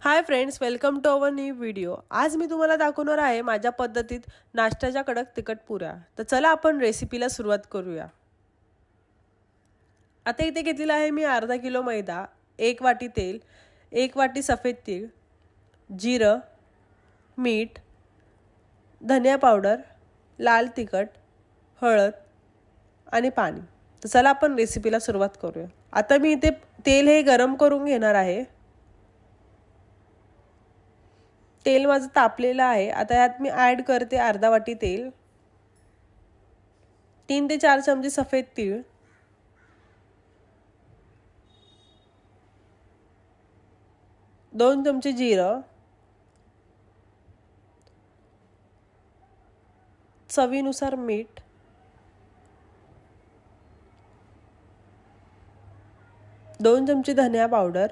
High friends, welcome to our new video. आज मी तुम्हाला दाखवणार आहे माझ्या पद्धतीत नाश्त्याच्या कडक तिखट पुऱ्या। तर चला आपण रेसिपीला सुरुवात करूया। आता इथे घेतलेला आहे मी अर्धा किलो मैदा, 1 वाटी तेल, 1 वाटी सफेद तीळ, जिरं, मीठ, धनिया पावडर, लाल तिखट, हळद आणि पाणी। तर चला आपण रेसिपीला सुरुवात करूया। आता मी इथे तेल हे गरम करून घेणार आहे। तेल माझं तापलेलं आहे। आता यात मी ॲड करते अर्धा वाटी तेल, 3 ते 4 चमचे सफेद तीळ, 2 चमचे जिरं, चवीनुसार मीठ, दोन चमचे धनिया पावडर,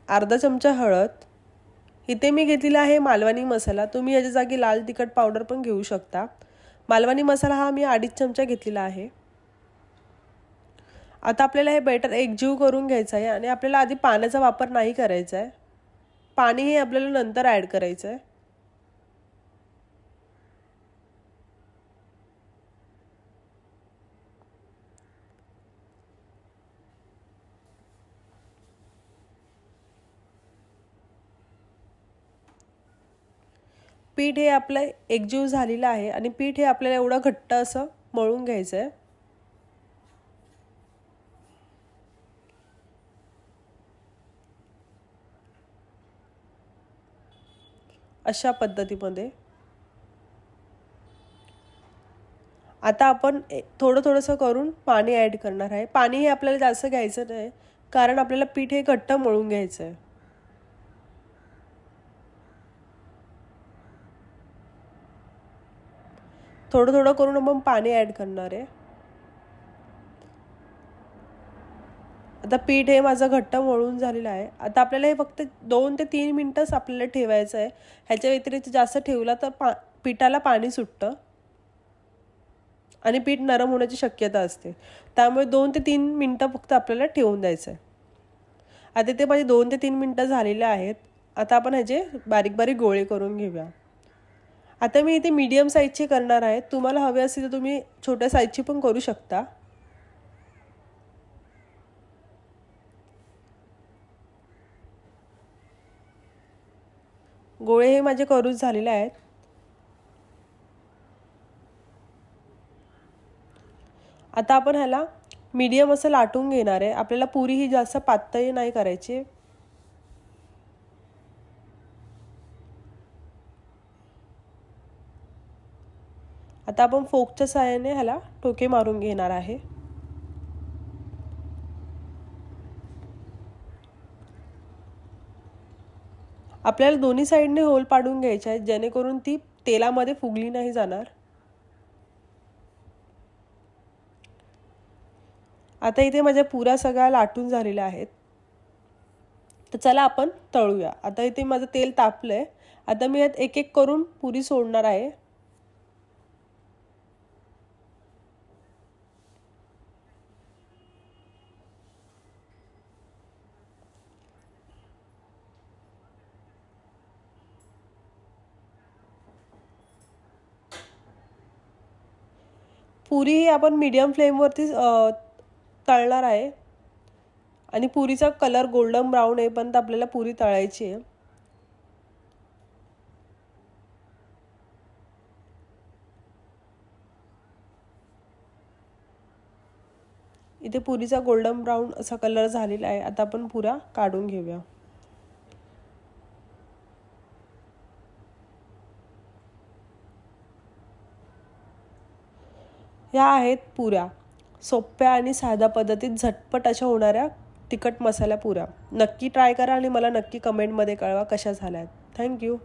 अर्धा चमचा हळद। इथे मी घेतलेला आहे मालवणी मसाला। तुम्ही याच्या जागी लाल तिखट पावडर पण घेऊ शकता। मालवणी मसाला हा मी 2.5 चमचा घेतलेला आहे। आता आपल्याला हे बॅटर एकजीव करून घ्यायचं आहे आणि आपल्याला आधी पाण्याचा वापर नाही करायचा आहे। पाणी हे आपल्याला नंतर ॲड करायचं आहे। पीठ हे आपलं एकजीव झालेलं आहे आणि पीठ हे आपल्याला एवढं घट्ट असं मळून घ्यायचं आहे। अशा पद्धतीमध्ये आता आपण थोडं थोडंसं करून पाणी ॲड करणार आहे। पाणी हे आपल्याला जास्त घ्यायचं नाही, कारण आपल्याला पीठ हे घट्ट मळून घ्यायचं आहे। थोडं थोडं करून आपण पाणी ॲड करणार आहे। आता पीठ हे माझं घट्ट मळून झालेलं आहे। आता आपल्याला हे फक्त 2 ते 3 मिनिटच आपल्याला ठेवायचं आहे। ह्याच्या व्यतिरिक्त जास्त ठेवला तर पिठाला पाणी सुटतं आणि पीठ नरम होण्याची शक्यता असते। त्यामुळे 2 ते 3 मिनिटं फक्त आपल्याला ठेवून द्यायचं आहे। आता ते माझे 2 ते 3 मिनिटं झालेले आहेत। आता आपण ह्याचे बारीक बारीक गोळे करून घेऊया। आता मी इथे मीडियम साईजचे करणार आहे। तुम्हाला हवे असेल तर तुम्ही छोट्या साईजची पण करू शकता। गोळे हे माझे करून झालेले आहेत। आता आपण ह्याला मीडियम असं लाटून घेणार आहे। आपल्याला पुरी ही जास्त पातळ नाही करायची। आता आपण फोकच्या सहाय्याने ह्याला टोके मारून घेणार आहे। आपल्याला दोन्ही साइडने होल पाडून घ्यायचे आहेत, जेणेकरून ती तेलामध्ये फुगली नाही जाणार। आता इथे माझ्या पुऱ्या सगळ्या लाटून झालेल्या आहेत। तर चला आपण तळूया। आता इथे माझं तेल तापलंय। आता मी यात एक एक करून पुरी सोडणार आहे। पुरी ही आपण मीडियम फ्लेमवरती तळणार आहे आणि पुरीचा कलर गोल्डन ब्राउन येईपर्यंत आपल्याला पुरी तळायची आहे। इथे पुरीचा गोल्डन ब्राउन असा कलर झालेला आहे। आता आपण पुऱ्या काढून घेऊया। ह्या आहेत पुऱ्या, सोप्या आणि साध्या पद्धतीत झटपट अशा होणाऱ्या तिखट मसाला पुऱ्या। नक्की ट्राय करा आणि मला नक्की कमेंटमध्ये कळवा कशा झाल्यात। थँक्यू।